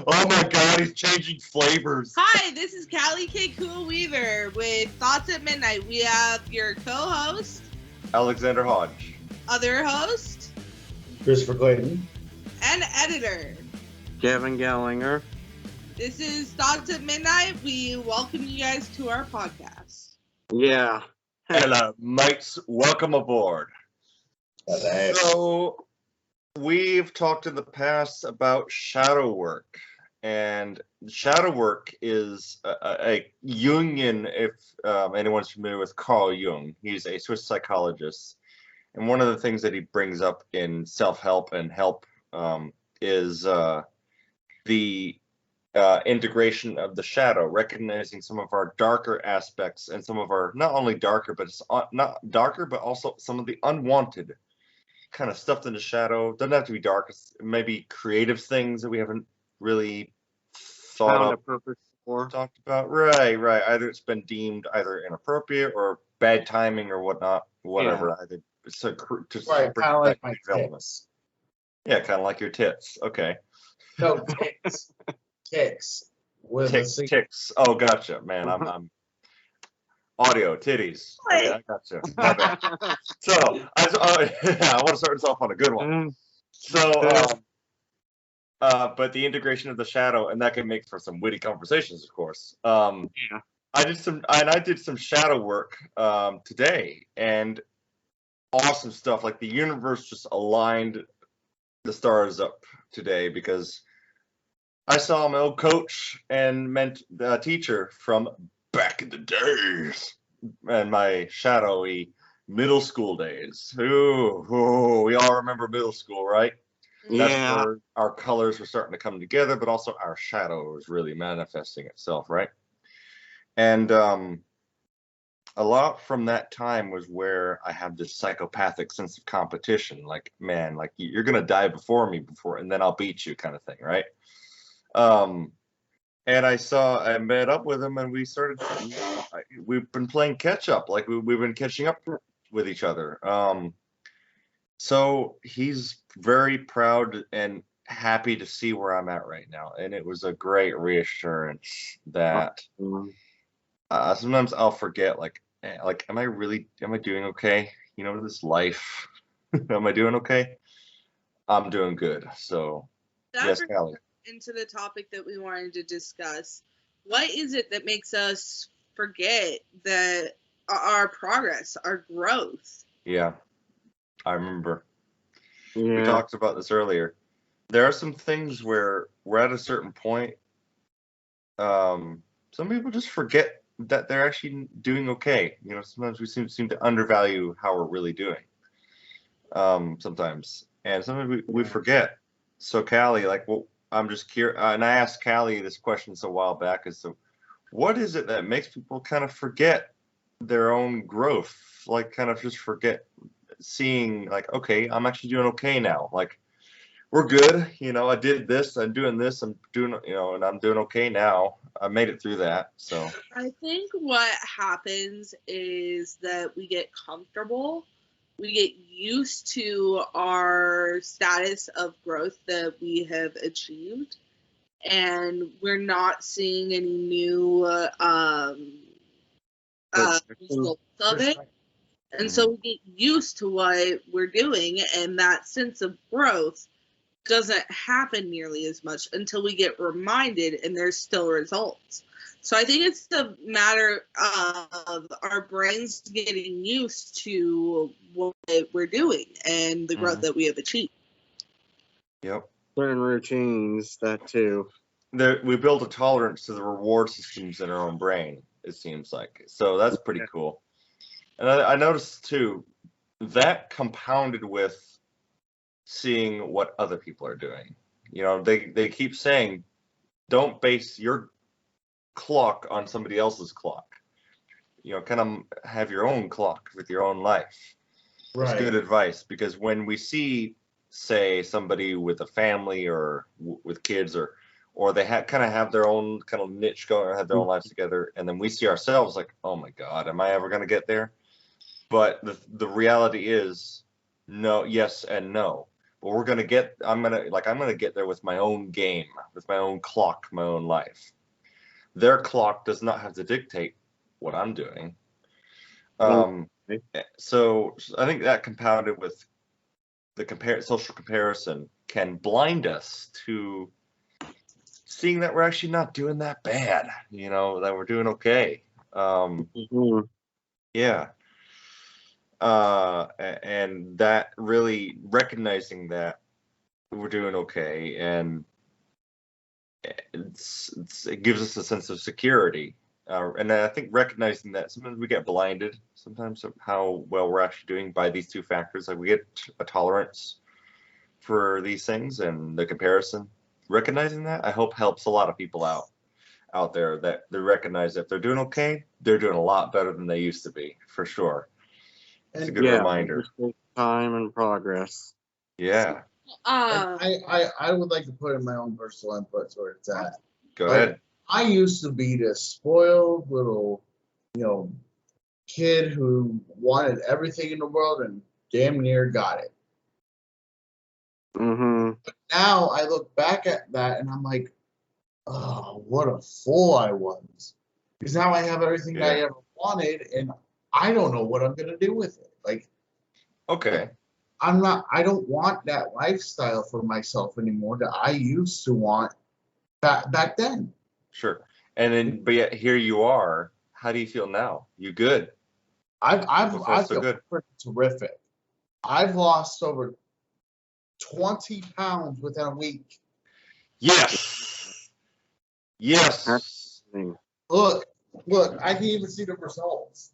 Oh my god, he's changing flavors. Hi, this is Callie K. Cool Weaver with Thoughts at Midnight. We have your co-host, Alexander Hodge. other host, Christopher Clayton. and editor. Kevin Gallinger. This is Thoughts at Midnight. We welcome you guys to our podcast. Yeah. Hello, mates. Welcome aboard. So, we've talked in the past about shadow work. And shadow work is a Jungian, if anyone's familiar with Carl Jung. He's a Swiss psychologist. And one of the things that he brings up in self-help and help is the integration of the shadow, recognizing some of our darker aspects and some of our not only darker, but it's not darker, but also some of the unwanted kind of stuffed in the shadow. Doesn't have to be dark. It's maybe creative things that we haven't really Found a purpose for. talked about. Right. Either it's been deemed either inappropriate or bad timing or whatnot, whatever. Either so to Right, bring kind of like back my development. ticks. Yeah, kind of like your tits. Okay. No, ticks. Ticks. With a single- Ticks. Oh, gotcha, man. I'm audio titties. Okay, I gotcha. My bad. So I want to start this off on a good one. So, but the integration of the shadow, and that can make for some witty conversations, of course. Yeah. I did some shadow work today, and awesome stuff. Like the universe just aligned the stars up today because I saw my old coach and teacher from back in the days and my shadowy middle school days. Ooh, we all remember middle school, right? That's Yeah. where our colors were starting to come together, but also our shadow was really manifesting itself, right? And a lot from that time was where I have this psychopathic sense of competition. Like, man, like you're gonna die before me and then I'll beat you, kind of thing, right? And I met up with him, and we've been playing catch up, like we've been catching up with each other. So he's very proud and happy to see where I'm at right now, and it was a great reassurance that sometimes I'll forget, like, am I doing okay? You know, this life, am I doing okay? I'm doing good. So, yes, That Callie. into the topic that we wanted to discuss. What is it that makes us forget that our progress, our growth? Yeah, I remember. We Yeah. talked about this earlier. There are some things where we're at a certain point. Some people just forget that they're actually doing okay. You know, sometimes we seem to undervalue how we're really doing. Sometimes, and sometimes we forget. So Callie, like, well, I'm just curious, and I asked Callie this question a while back, as to what is it that makes people kind of forget their own growth, like kind of just forget seeing, like, okay, I'm actually doing okay now. Like, we're good. You know, I did this, I'm doing this, I'm doing, you know, and I'm doing okay now. I made it through that. So I think what happens is that we get comfortable. We get used to our status of growth that we have achieved, and we're not seeing any new results of it. And so we get used to what we're doing, and that sense of growth doesn't happen nearly as much until we get reminded and there's still results. So I think it's a matter of our brains getting used to what we're doing and the growth that we have achieved. Yep. Certain routines, that too. We build a tolerance to the reward systems in our own brain, it seems like. So that's pretty cool. And I noticed too, that compounded with seeing what other people are doing. You know, they keep saying, don't base your clock on somebody else's clock. You know, kind of have your own clock with your own life. Right. It's good advice, because when we see, say, somebody with a family or with kids, or they kind of have their own kind of niche going, or have their own lives together, and then we see ourselves like, oh my God, am I ever going to get there? But the reality is, no, yes and no. but I'm gonna get there with my own game, with my own clock, my own life. Their clock does not have to dictate what I'm doing. So I think that compounded with the social comparison can blind us to seeing that we're actually not doing that bad, that we're doing okay. Yeah. And that really recognizing that we're doing okay, and it gives us a sense of security. And I think recognizing that sometimes we get blinded sometimes of how well we're actually doing by these two factors. Like we get a tolerance for these things and the comparison. Recognizing that, I hope, helps a lot of people out there, that they recognize that if they're doing okay, they're doing a lot better than they used to be, for sure. It's a good reminder. Time and progress. Yeah. I would like to put in my own personal input towards that. Go ahead. I used to be this spoiled little, kid who wanted everything in the world and damn near got it. But now I look back at that and I'm like, oh, what a fool I was. Because now I have everything that I ever wanted, and I don't know what I'm gonna do with it. Like, okay. I don't want that lifestyle for myself anymore that I used to want back then. Sure. And then, but yet here you are. How do you feel now? You good? I feel good. Terrific. I've lost over 20 pounds within a week. Yes. Yes. Look, I can even see the results.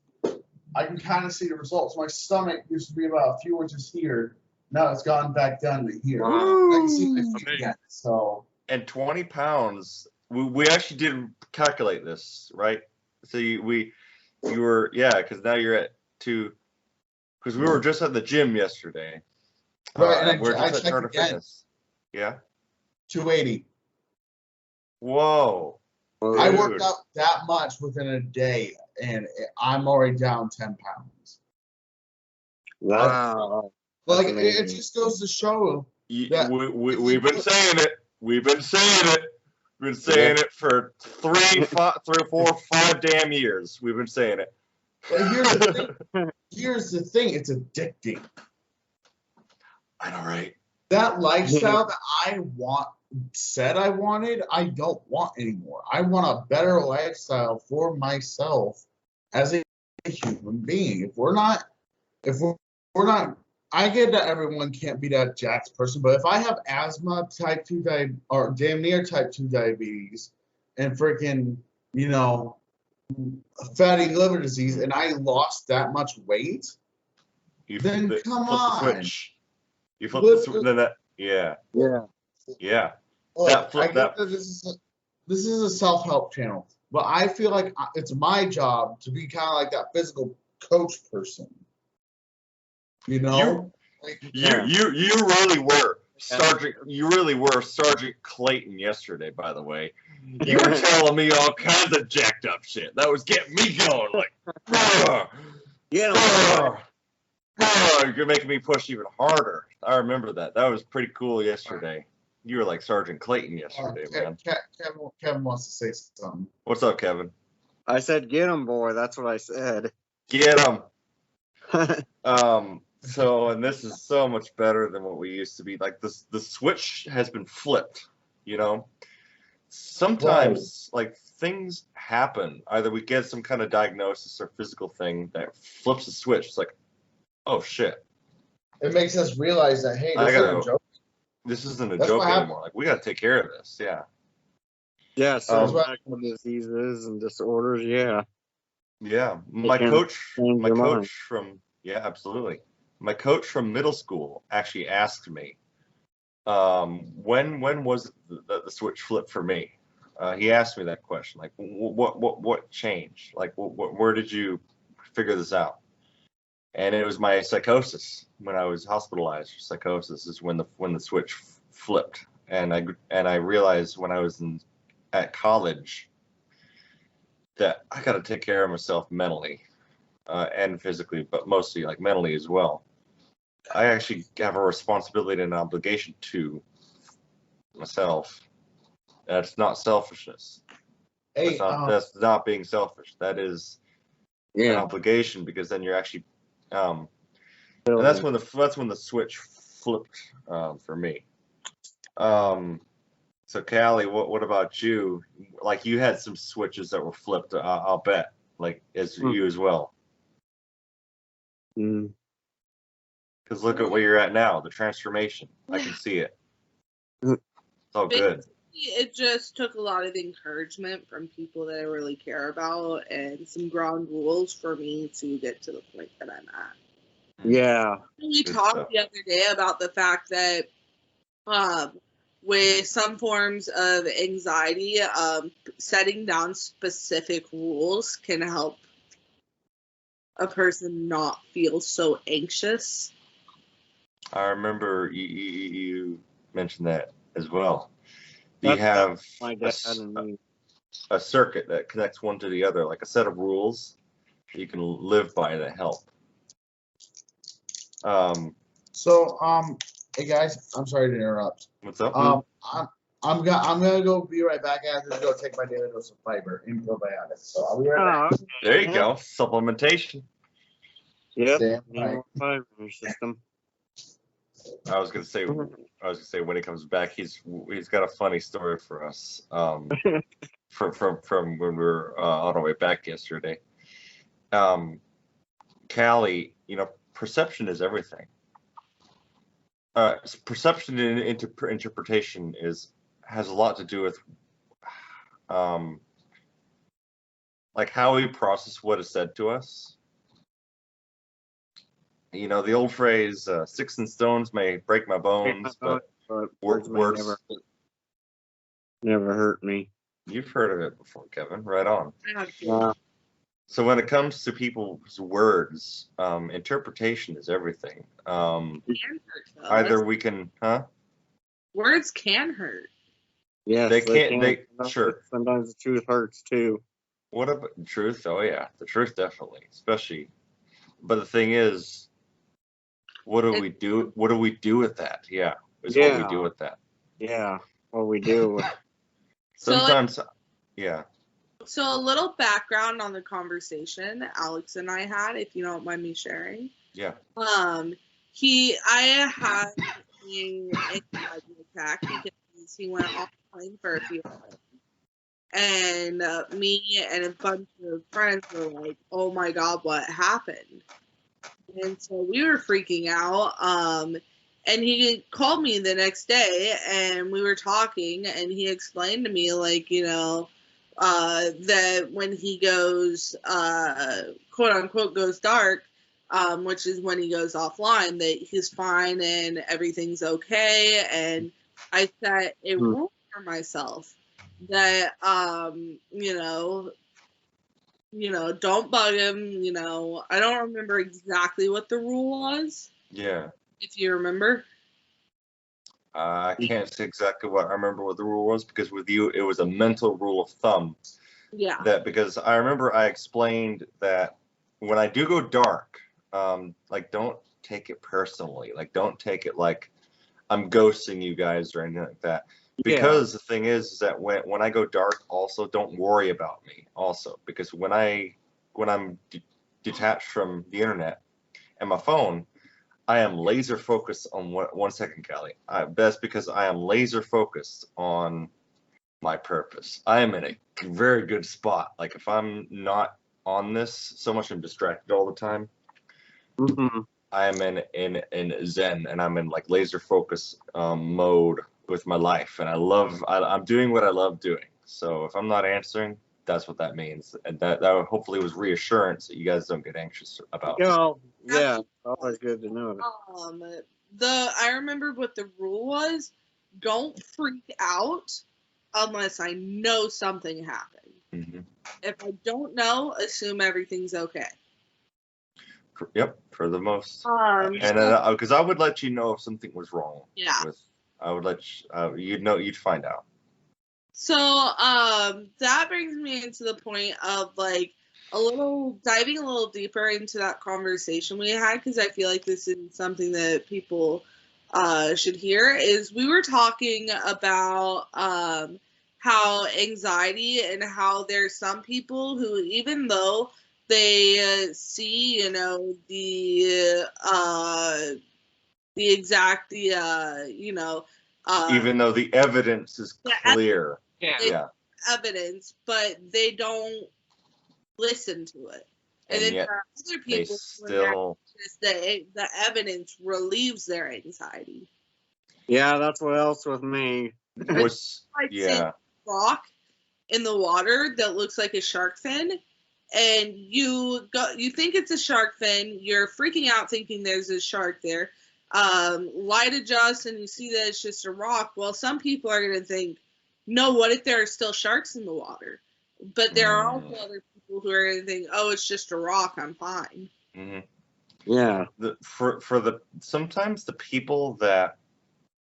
I can kind of see the results. My stomach used to be about a few inches here. Now it's gone back down to here. I can see my feet again. So. And 20 pounds. We actually did calculate this, right? So you were, because now you're at 2, because we were just at the gym yesterday. Right, and we're I just at Turner Fitness. Yeah. 280. Whoa. I worked out that much within a day, and I'm already down 10 pounds. Wow. Like, it just goes to show that we've been saying it. We've been saying it. We've been saying it for 3, 4, 5 damn years. We've been saying it. But here's the thing. It's addicting. I know, right? That lifestyle that I said I wanted, I don't want anymore. I want a better lifestyle for myself as a human being. If we're not, I get that everyone can't be that jacked person, but if I have asthma, type 2 diabetes, or damn near type 2 diabetes, and freaking, fatty liver disease, and I lost that much weight, then come on. The switch. You flip the switch, then that, yeah. Look, I get that this is a self-help channel, but I feel like it's my job to be kind of like that physical coach person. You really were Sergeant. You really were Sergeant Clayton yesterday. By the way, you were telling me all kinds of jacked up shit that was getting me going. Like, you're making me push even harder. I remember that. That was pretty cool yesterday. You were like Sergeant Clayton yesterday, man. Kevin wants to say something. What's up, Kevin? I said, "Get him, boy." That's what I said. Get him. So, and this is so much better than what we used to be. Like the switch has been flipped, Sometimes, like, things happen. Either we get some kind of diagnosis or physical thing that flips the switch. It's like, oh, shit. It makes us realize that, hey, this isn't a joke. This isn't a joke anymore. Like, we got to take care of this. Yeah. Yeah, so medical diseases and disorders, yeah. Yeah. My coach from, absolutely. My coach from middle school actually asked me, when was the switch flipped for me? He asked me that question, like, what changed? Like, where did you figure this out? And it was my psychosis. When I was hospitalized for psychosis is when the switch flipped, and I realized when I was at college that I got to take care of myself mentally and physically, but mostly like mentally as well. I actually have a responsibility and an obligation to myself. That's not selfishness. Hey, That's not being selfish. That is an Yeah. obligation, because then you're actually, and that's when the switch flipped for me. So Callie, what about you? Like, you had some switches that were flipped. I'll bet, like, as you as well. Mm. Because look at where you're at now, the transformation. I can see it. It's all good. It just took a lot of encouragement from people that I really care about and some ground rules for me to get to the point that I'm at. Yeah. We Good talked stuff. the other day about the fact that with some forms of anxiety, setting down specific rules can help a person not feel so anxious. I remember you mentioned that as well. You have My dad and me. a circuit that connects one to the other, like a set of rules you can live by that help. Hey guys, I'm sorry to interrupt. What's up? I'm gonna go be right back after to go take my daily dose of fiber and probiotics. So I'll be right back. There you go, supplementation. Yep. Damn Need right. more fiber in your system. I was gonna say when he comes back, he's got a funny story for us. From when we were on our way back yesterday. Callie, perception is everything. Perception and interpretation has a lot to do with like how we process what is said to us. The old phrase, "Sticks and stones may break my bones, but words never hurt me." You've heard of it before, Kevin. Right on. Yeah. So when it comes to people's words, interpretation is everything. Either we can, Words can hurt. Yes, they can. Sure. Sometimes the truth hurts too. What about the truth? Oh yeah, the truth definitely, especially. But the thing is, what do we do? What do we do with that? Yeah, what we do with that. Yeah, what we do. Sometimes, yeah. So a little background on the conversation Alex and I had, if you don't mind me sharing. Yeah. I had an anxiety attack because he went offline for a few hours. And me and a bunch of friends were like, "Oh my God, what happened?" And so we were freaking out. And he called me the next day, and we were talking, and he explained to me, like, that when he goes, quote unquote, goes dark, which is when he goes offline, that he's fine and everything's okay. And I set a rule for myself that, don't bug him. I don't remember exactly what the rule was. Yeah. If you remember. I can't say exactly what I remember what the rule was, because with you it was a mental rule of thumb. Yeah. That because I remember I explained that when I do go dark, like, don't take it personally. Like, don't take it like I'm ghosting you guys or anything like that. Because the thing is that when I go dark, also don't worry about me. Also, because when I'm detached from the internet and my phone, I am laser focused on one second, Callie. That's because I am laser focused on my purpose. I am in a very good spot. Like, if I'm not on this so much, I'm distracted all the time. I am in Zen, and I'm in like laser focus mode with my life, and I'm doing what I love doing. So if I'm not answering, that's what that means, and that hopefully was reassurance that you guys don't get anxious about. Yeah, always good to know. I remember what the rule was. Don't freak out unless I know something happened. Mm-hmm. If I don't know, assume everything's okay. Yep, for the most. Because I would let you know if something was wrong. Yeah. I would let you'd find out. So that brings me into the point of, like, diving a little deeper into that conversation we had, because I feel like this is something that people should hear, is we were talking about how anxiety and how there's some people who, even though they see, the even though the evidence is clear. Yeah. evidence, but they don't listen to it. And then yet there are other they people still the evidence relieves their anxiety. Yeah, that's what else with me. was yeah. Rock in the water that looks like a shark fin, and you think it's a shark fin, you're freaking out thinking there's a shark there. Light adjusts and you see that it's just a rock. Well, some people are going to think, no, what if there are still sharks in the water? But there are also other people who are going to think, oh, it's just a rock, I'm fine. Mm-hmm. Yeah. Sometimes the people that,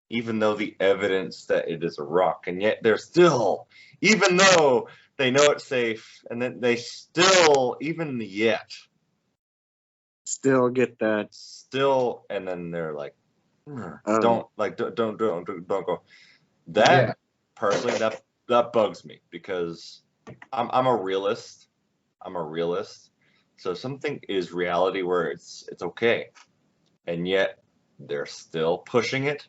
even though the evidence that it is a rock, and yet they're still, even though they know it's safe, and then they still, even yet, still get that. Still, and then they're like, don't go. That personally, that bugs me, because I'm a realist. So something is reality where it's okay, and yet they're still pushing it.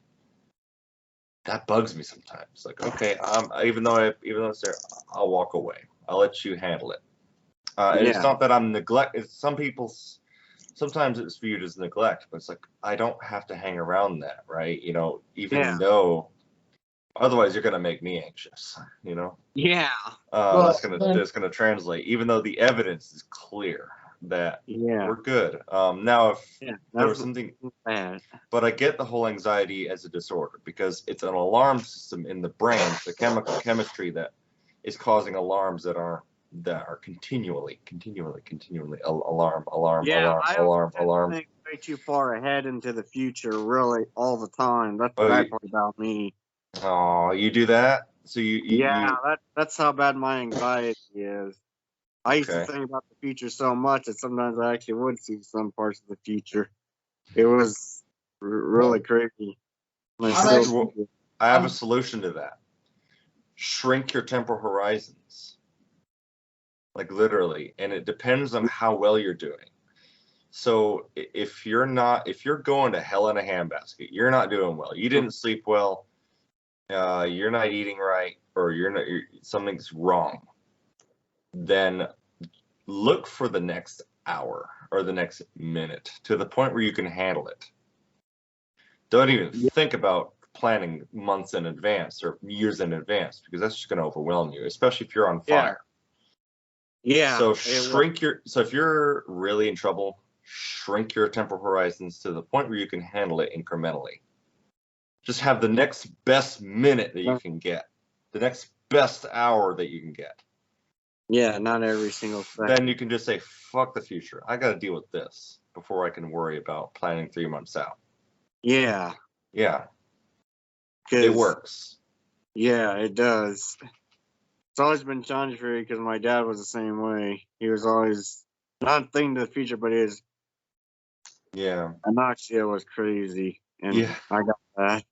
That bugs me sometimes. Like, okay, even though it's there, I'll walk away. I'll let you handle it. And it's not that I'm neglect. It's sometimes it's viewed as neglect, but it's like, I don't have to hang around that, right? Even though otherwise you're gonna make me anxious, Yeah. That's gonna translate, even though the evidence is clear that we're good. Now if there was something bad. But I get the whole anxiety as a disorder, because it's an alarm system in the brain, the chemistry that is causing alarms that are continually alarm. Think way too far ahead into the future, really, all the time. That's the bad part about me. Oh, you do that? So that's how bad my anxiety is. I used to think about the future so much that sometimes I actually would see some parts of the future. It was really crazy. I have a solution to that. Shrink your temporal horizons. Like, literally, and it depends on how well you're doing. So if you're going to hell in a handbasket, you're not doing well. You didn't sleep well. You're not eating right, or something's wrong. Then look for the next hour or the next minute to the point where you can handle it. Don't even think about planning months in advance or years in advance, because that's just going to overwhelm you, especially if you're on fire. Yeah. So if you're really in trouble, shrink your temporal horizons to the point where you can handle it incrementally. Just have the next best minute that you can get, the next best hour that you can get. Yeah, not every single thing. Then you can just say, fuck the future. I got to deal with this before I can worry about planning 3 months out. Yeah. Yeah. It works. Yeah, it does. It's always been challenging for me, because my dad was the same way. He was always not thinking to the future, but his anoxia was crazy. And I got that.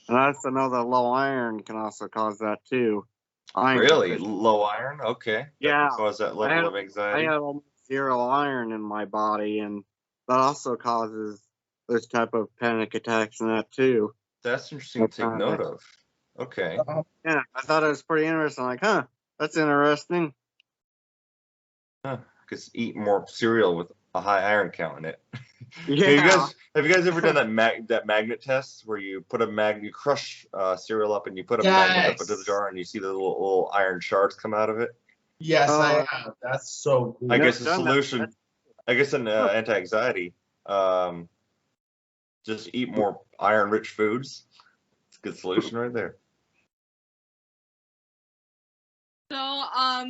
And I also know that low iron can also cause that too. Really? Low iron? Okay. Yeah. That can cause that level of anxiety? I had almost 0 iron in my body, and that also causes those type of panic attacks and that too. That's interesting to take note of. Okay. Yeah, I thought it was pretty interesting. Like, that's interesting. Because eat more cereal with a high iron count in it. Yeah. Have you guys ever done that magnet test where you put you crush cereal up and you put a magnet up into the jar and you see the little iron shards come out of it? Yes, I have. That's so cool. I guess the solution, in anti-anxiety, just eat more iron-rich foods. It's a good solution right there. So,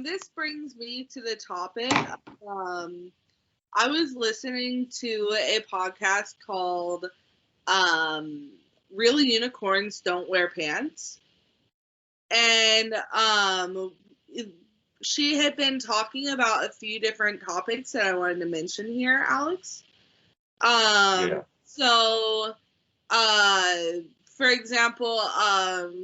this brings me to the topic. I was listening to a podcast called Real Unicorns Don't Wear Pants. And she had been talking about a few different topics that I wanted to mention here, Alex. Yeah. So, for example,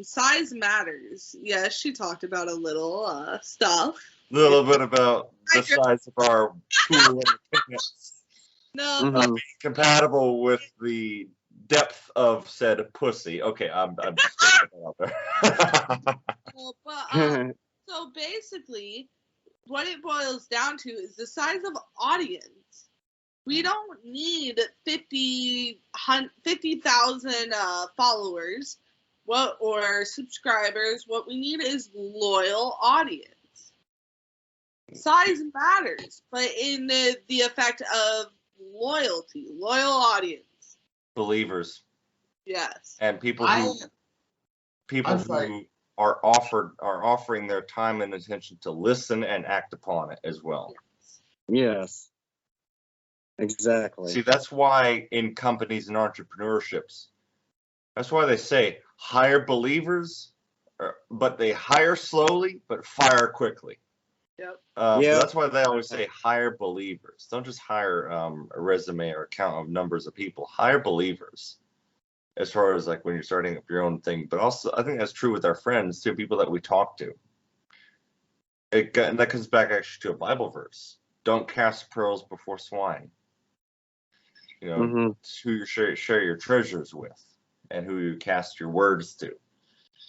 size matters. Yes, she talked about a little stuff. A little bit about the size of our pool and penis. No, Being compatible with the depth of said pussy. Okay, I'm just putting that out there. but so basically, what it boils down to is the size of audience. We don't need 50,000 followers, or subscribers. What we need is loyal audience. Size matters, but in the effect of loyalty, loyal audience. Believers. Yes. And people who are offering their time and attention to listen and act upon it as well. Yes. Exactly. See, that's why in companies and entrepreneurships, that's why they say hire believers, but they hire slowly, but fire quickly. Yep. So that's why they always say hire believers. Don't just hire a resume or a count of numbers of people. Hire believers. As far as like when you're starting up your own thing, but also I think that's true with our friends too, people that we talk to. And that comes back actually to a Bible verse. Don't cast pearls before swine. You know, it's who you share your treasures with and who you cast your words to.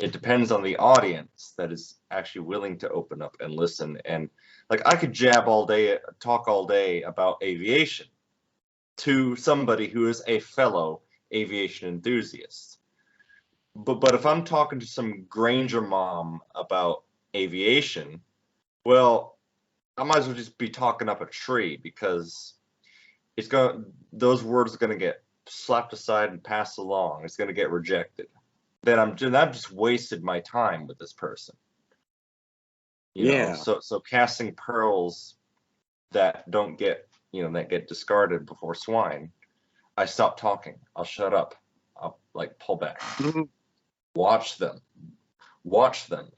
It depends on the audience that is actually willing to open up and listen. And like I could talk all day about aviation to somebody who is a fellow aviation enthusiast. But if I'm talking to some Granger mom about aviation, well, I might as well just be talking up a tree because those words are gonna get slapped aside and passed along. It's gonna get rejected. Then I've just wasted my time with this person. You know? So casting pearls that don't get that get discarded before swine. I stop talking. I'll shut up. I'll like pull back. Watch them,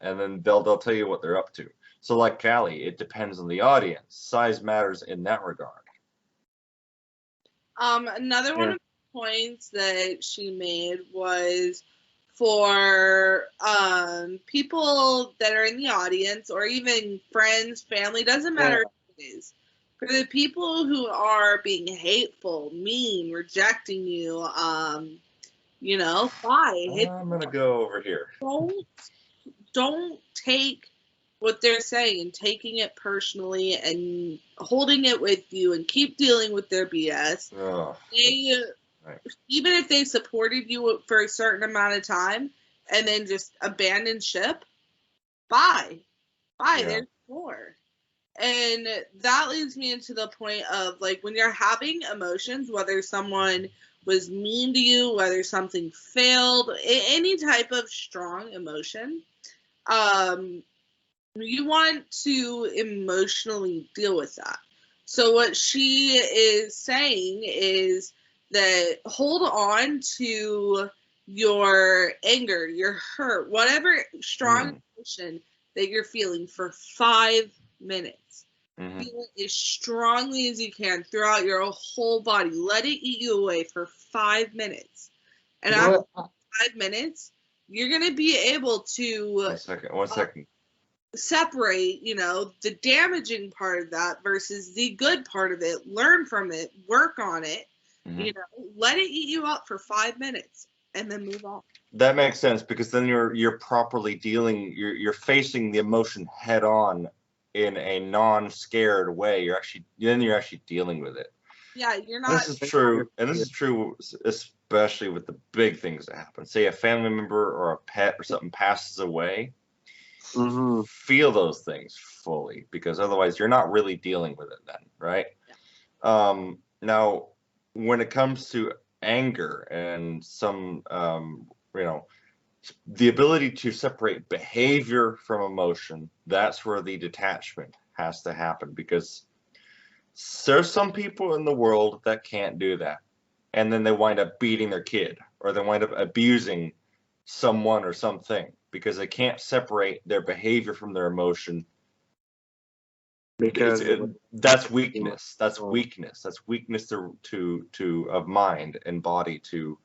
and then they'll tell you what they're up to. So like Callie, it depends on the audience. Size matters in that regard. Another one of the points that she made was for people that are in the audience or even friends, family, doesn't matter who it is. For the people who are being hateful, mean, rejecting you, I'm gonna go over here. Don't take what they're saying and taking it personally and holding it with you and keep dealing with their BS. Even if they supported you for a certain amount of time and then just abandon ship, bye. There's more. And that leads me into the point of like when you're having emotions, whether someone was mean to you, whether something failed, any type of strong emotion, you want to emotionally deal with that. So what she is saying is that hold on to your anger, your hurt, whatever strong emotion that you're feeling for 5 minutes. Feel it as strongly as you can throughout your whole body. Let it eat you away for 5 minutes. And after 5 minutes, you're going to be able to... One second. Separate, the damaging part of that versus the good part of it. Learn from it. Work on it. Let it eat you up for 5 minutes and then move on. That makes sense because then you're properly dealing. You're facing the emotion head on in a non-scared way. You're actually dealing with it. Yeah, you're not. This is true, and this is true especially with the big things that happen. Say a family member or a pet or something passes away. Feel those things fully because otherwise you're not really dealing with it then, right? Now, when it comes to anger and some, the ability to separate behavior from emotion, that's where the detachment has to happen because there's some people in the world that can't do that. And then they wind up beating their kid or they wind up abusing someone or something because they can't separate their behavior from their emotion Because that's weakness. That's weakness. That's weakness to of mind and body to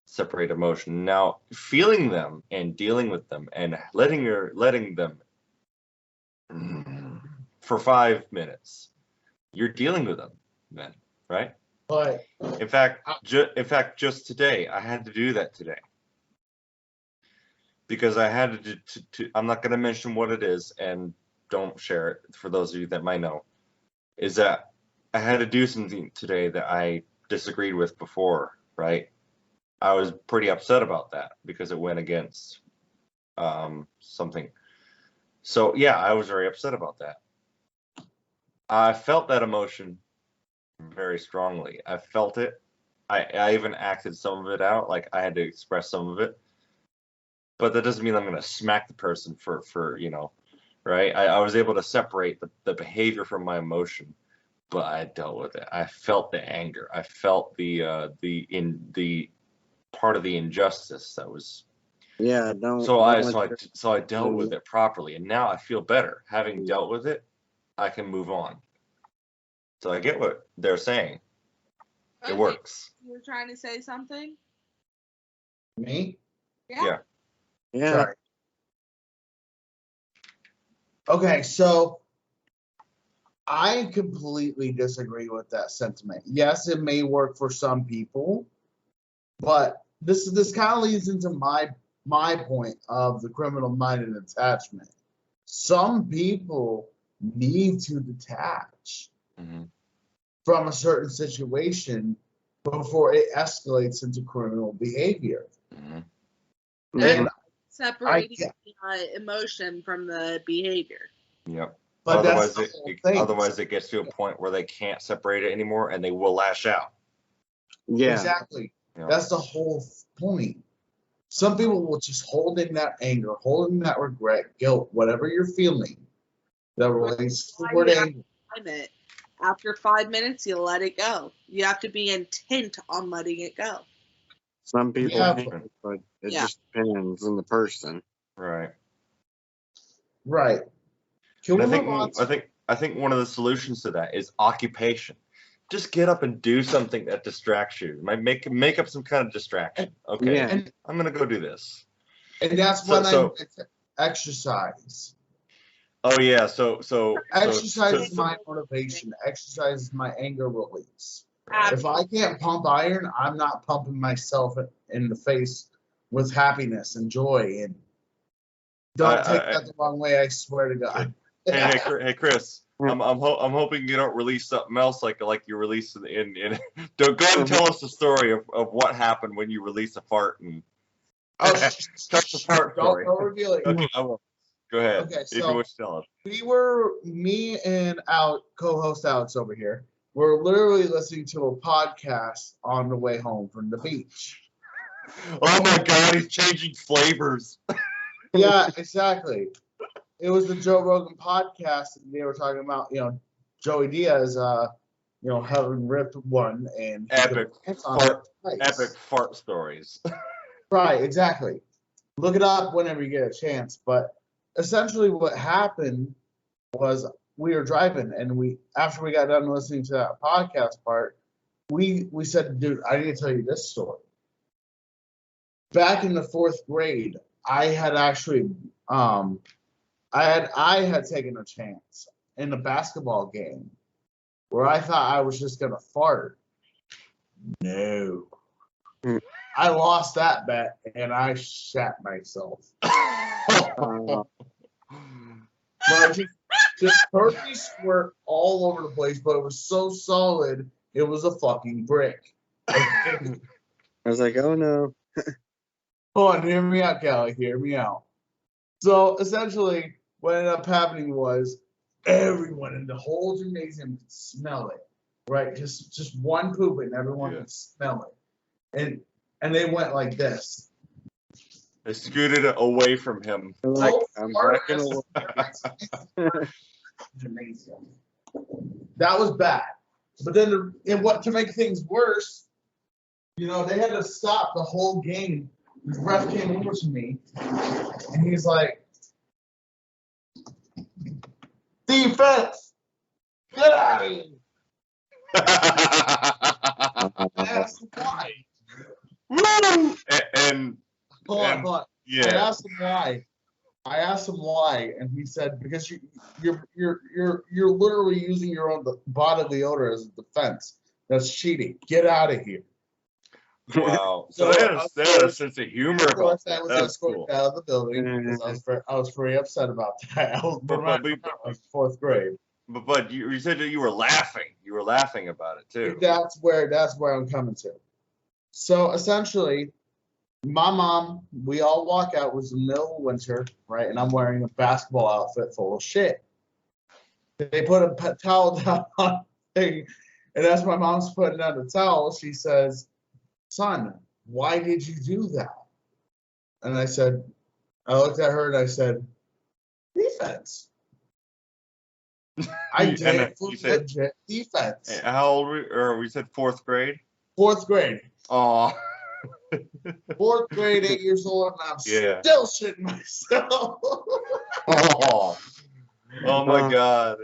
separate emotion. Now, feeling them and dealing with them and letting them for 5 minutes, you're dealing with them then, right? But In fact, just today, I had to do that today because I had to I'm not going to mention what it is, and don't share it for those of you that might know. Is that I had to do something today that I disagreed with before, right? I was pretty upset about that because it went against something. So yeah, I was very upset about that. I felt that emotion very strongly. I felt it. I even acted some of it out, like I had to express some of it. But that doesn't mean I'm going to smack the person for you know, right? I was able to separate the behavior from my emotion, but I dealt with it. I felt the anger. I felt the part of the injustice that was. Yeah, So I dealt with it properly, and now I feel better. Having dealt with it, I can move on. So I get what they're saying. It Okay, works. You were trying to say something? me? Yeah. Yeah. Sorry. Okay, so I completely disagree with that sentiment. Yes, it may work for some people, but this kind of leads into my point of the criminal minded attachment. Some people need to detach Mhm. from a certain situation before it escalates into criminal behavior. Mhm. And Separating the emotion from the behavior. Yep. but Otherwise, that's the whole thing. otherwise it gets to a point where they can't separate it anymore, and they will lash out. Yeah. Exactly. Yeah. That's the whole point. Some people will just hold in that anger, hold in that regret, guilt, whatever you're feeling that relates to the word anger. After 5 minutes, you let it go. You have to be intent on letting it go. Some people Yeah, can't, but it Yeah. just depends on the person. Right. Right. Can And we move on? I think one of the solutions to that is occupation. Just get up and do something that distracts you. Make up some kind of distraction. Okay. Yeah. I'm gonna go do this. And that's So- when so- I exercise. Oh yeah. So Exercise is my motivation. Exercise is my anger release. If I can't pump iron, I'm not pumping myself in the face with happiness and joy. And don't take that the wrong way. I swear to God. Hey Chris. I'm hoping you don't release something else like you released in don't go and tell us the story of what happened when you released a fart and start the fart story. Don't reveal it. Okay, I will. Go ahead. Okay, If you so wish to tell us. me and co-host Alex over here, we're literally listening to a podcast on the way home from the beach. Oh my God, he's changing flavors. Yeah, exactly. It was the Joe Rogan podcast. And they were talking about, Joey Diaz, having ripped one and Epic fart stories. Right, exactly. Look it up whenever you get a chance. But essentially, what happened was we were driving, and after we got done listening to that podcast part, we said, "Dude, I need to tell you this story." Back in the 4th grade, I had actually, I had taken a chance in a basketball game where I thought I was just gonna fart. No. I lost that bet and I shat myself. But just turkey squirt all over the place, but it was so solid, it was a fucking brick. I was like, oh no. Hold on, hear me out, Callie. Hear me out. So essentially, what ended up happening was everyone in the whole gymnasium could smell it. Right? Just one poop and everyone could smell it. And they went like this. They scooted away from him. Like, I'm backing away. Gymnasium. That was bad. But then, to make things worse, they had to stop the whole game. The ref came over to me, and he's like, "Defense, Get out of here. I asked him why. Woo! And Hold on, hold on. I yeah, asked him why. I asked him why, and he said because you're literally using your own bodily odor as a defense. That's cheating. Get out of here. wow. So, So they had a sense of humor Of course, about I was that. That's escorted cool. out of the building because I was very upset about that. I was fourth grade. But you said that you were laughing. You were laughing about it too. That's where I'm coming to. So essentially, my mom, we all walk out. It was the middle of winter, right? And I'm wearing a basketball outfit full of shit. They put a towel down on the thing, and as my mom's putting down the towel, she says, "Son, why did you do that?" And I looked at her and I said, "Defense." I did it for legit defense. How old were we? Or we said fourth grade? Fourth grade. Oh. Fourth grade, 8 years old, and I'm still shitting myself. Oh my God,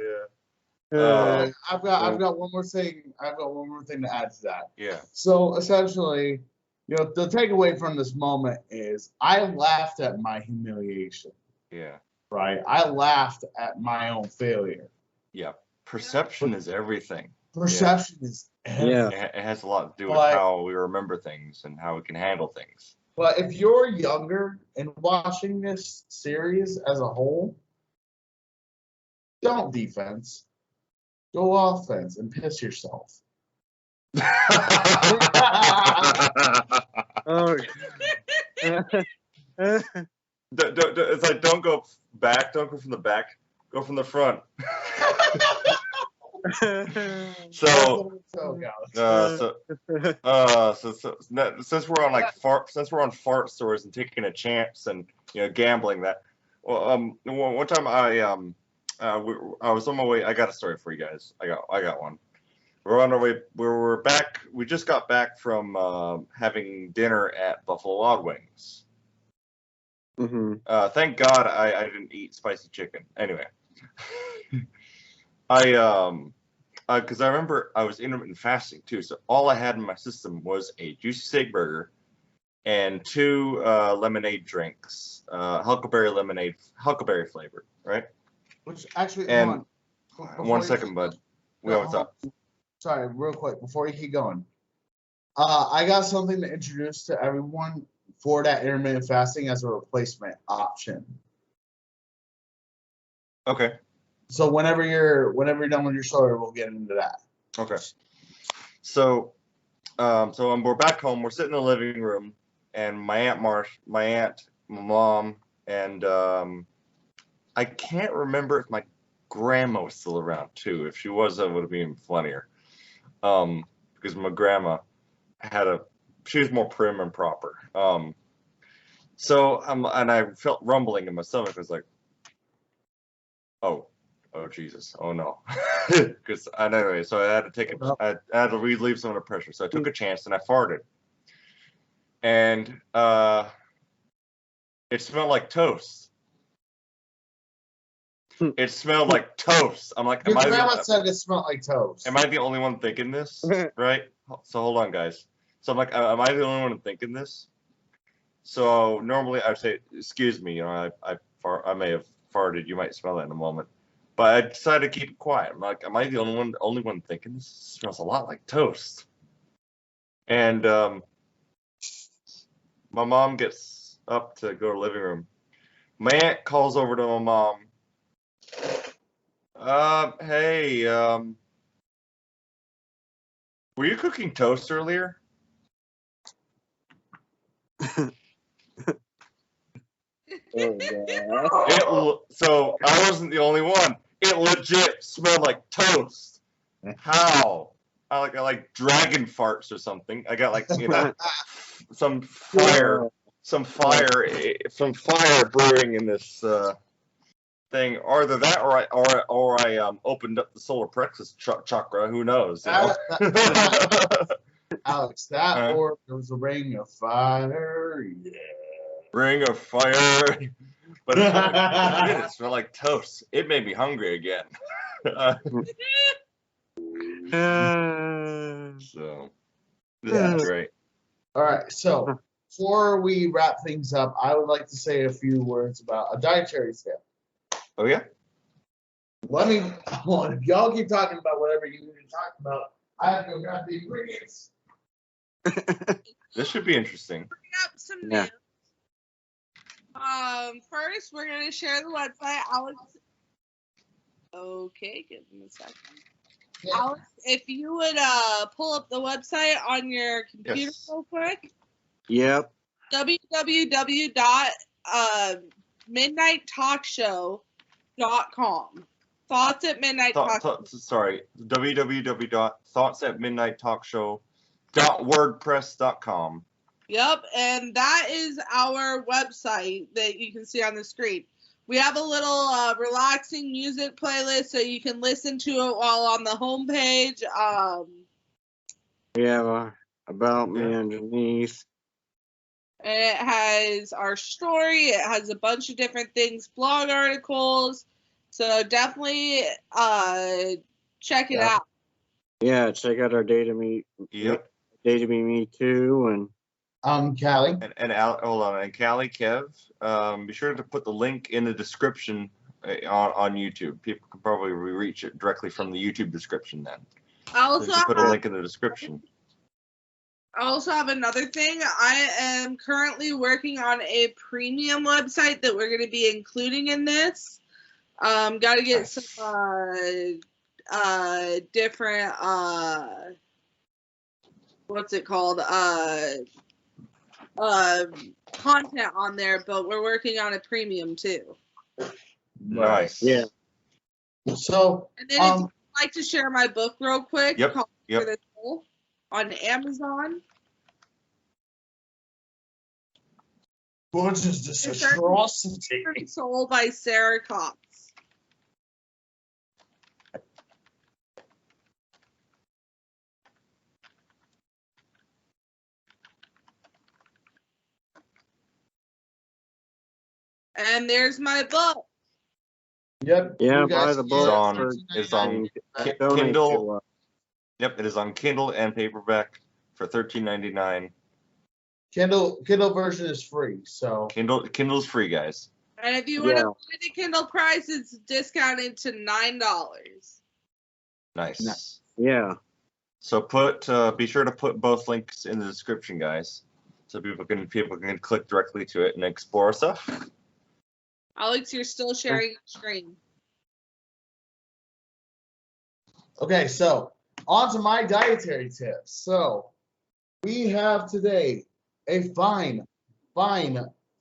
yeah. I've got one more thing. I've got one more thing to add to that. Yeah. So essentially, the takeaway from this moment is I laughed at my humiliation. Yeah. Right. I laughed at my own failure. Yeah. Perception is everything. Perception is everything. It has a lot to do with how we remember things and how we can handle things. But if you're younger and watching this series as a whole, don't defense. Go offense and piss yourself. Oh. It's like don't go back. Don't go from the back. Go from the front. So since we're on fart stories and taking a chance and gambling that, well, one time I was on my way. I got a story for you guys. I got one. We're on our way. We're back. We just got back from having dinner at Buffalo Wild Wings. Mm-hmm. Thank God I didn't eat spicy chicken. Anyway, because I remember I was intermittent fasting too, so all I had in my system was a juicy steak burger and 2 lemonade drinks, Huckleberry lemonade, Huckleberry flavored, right? Which actually, and 1 second, bud. What's up? Sorry, real quick before you keep going. I got something to introduce to everyone for that intermittent fasting as a replacement option. Okay. So whenever you're done with your story, we'll get into that. Okay. So we're back home. We're sitting in the living room, and my aunt, my mom, and I can't remember if my grandma was still around too. If she was, that would have been funnier. Because my grandma she was more prim and proper. And I felt rumbling in my stomach. I was like, oh Jesus, oh no. Because anyway, so I had to I had to relieve some of the pressure. So I took a chance and I farted. And it smelled like toast. It smelled like toast. I'm like, your grandma said it smelled like toast. Am I the only one thinking this? Right? So hold on, guys. So I'm like, am I the only one thinking this? So normally I'd say, excuse me, I may have farted. You might smell it in a moment. But I decided to keep it quiet. I'm like, am I the only one thinking this? It smells a lot like toast. And my mom gets up to go to the living room. My aunt calls over to my mom. Hey, were you cooking toast earlier? So I wasn't the only one. It legit smelled like toast. How? I like dragon farts or something. I got like some fire brewing in this thing. Or either that, or I opened up the solar plexus chakra. Who knows? Alex, or there was a ring of fire. Yeah. Ring of fire. But it smelled like toast. It made me hungry again. So that's great. All right, so before we wrap things up, I would like to say a few words about a dietary tip. Oh yeah. Let me. Hold on, if y'all keep talking about whatever you need to talk about, I have to go grab the ingredients. This should be interesting. Up some Yeah. news. First, we're gonna share the website. Alex. Okay, give me a second. Yeah. Alex, if you would pull up the website on your computer Yes. real quick. Yep. www.midnighttalkshow.com. Thoughts at Midnight Talk. Sorry. www.thoughtsatmidnighttalkshow.wordpress.com. Yep, and that is our website that you can see on the screen. We have a little relaxing music playlist so you can listen to it while on the homepage. We have about me underneath. And it has our story. It has a bunch of different things, blog articles. So definitely check it out. Yeah, check out our Data Me. Yep. Data Me Too, and Callie. Hold on, and Callie, Kev, be sure to put the link in the description on YouTube. People can probably reach it directly from the YouTube description then. I also put a link in the description. I also have another thing. I am currently working on a premium website that we're going to be including in this. Got to get some different what's it called? Content on there, but we're working on a premium too. Nice. Yeah. So, And then if you'd like to share my book real quick, Yep, called yep. For the Soul, on Amazon. what is this It's atrocity? For the Soul by Sarah Cox. And there's my book. Yep. Yeah, you guys buy the can book. get on- it it's on $13.99. donate Kindle. to us. Yep, it is on Kindle and paperback for $13.99. Kindle version is free, so Kindle's free, guys. And if you want Yeah. to buy the Kindle price, it's discounted to $9. Nice. Yeah. So be sure to put both links in the description, guys, so people can click directly to it and explore stuff. Alex, you're still sharing your screen. okay. So on to my dietary tips. So we have today a fine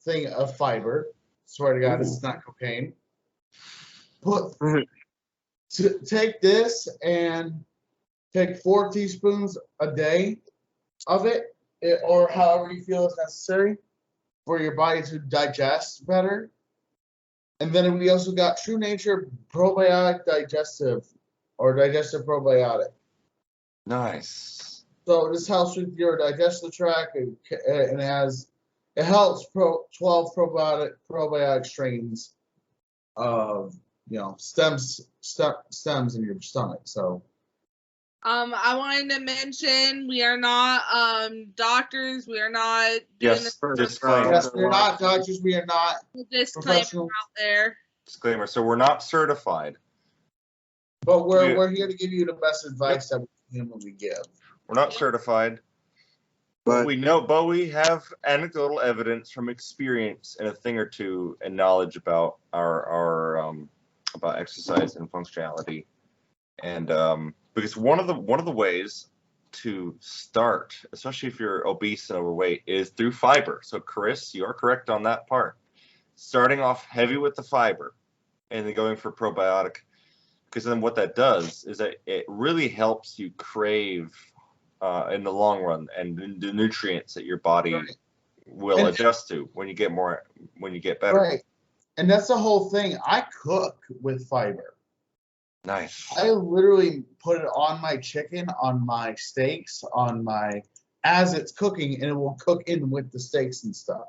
thing of fiber. Swear to God, this is not cocaine. Take this and take 4 teaspoons a day of it, or however you feel is necessary for your body to digest better. And then we also got True Nature Probiotic Digestive Probiotic. Nice. So this helps with your digestive tract, and it helps 12 probiotic strains of stems in your stomach. So I wanted to mention we are not doctors. We are not doing Yes, disclaimer. yes, we're not doctors. We are not the disclaimer professionals. out there. Disclaimer. So we're not certified. But we're here to give you the best advice that we can when we give. We're not certified. But We have anecdotal evidence from experience and a thing or two and knowledge about our about exercise and functionality. And because one of the ways to start, especially if you're obese and overweight, is through fiber. So Chris, you are correct on that part. Starting off heavy with the fiber and then going for probiotic, because then what that does is that it really helps you crave in the long run and the nutrients that your body will adjust to when you get better. Right. And that's the whole thing. I cook with fiber. Nice. I literally put it on my chicken, on my steaks, as it's cooking, and it will cook in with the steaks and stuff.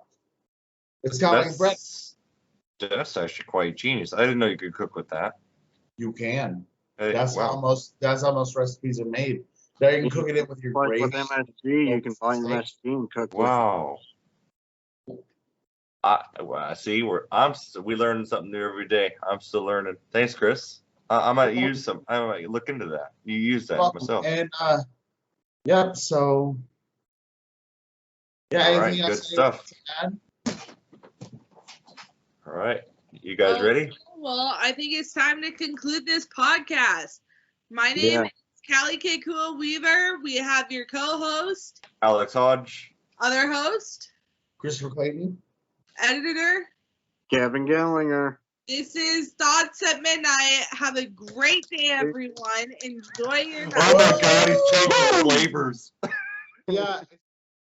It's kind of like bread. That's actually quite genius. I didn't know you could cook with that. You can. Hey, That's wow. how most recipes are made. There you can cook it in with your Like gravy. with MSG, you can buy MSG and cook with. Wow. I see. We learn something new every day. I'm still learning. Thanks, Chris. I might use some. I might look into that. You use that myself. And yep. So yeah. All right, Anything good else stuff. to add? All right, you guys ready? Well, I think it's time to conclude this podcast. My name is Callie Kekua Weaver. We have your co-host, Alex Hodge. other host, Christopher Clayton. editor. Kevin Gellinger. This is Thoughts at Midnight. Have a great day, everyone. Enjoy your night. Oh my God, he's changing flavors. Yeah.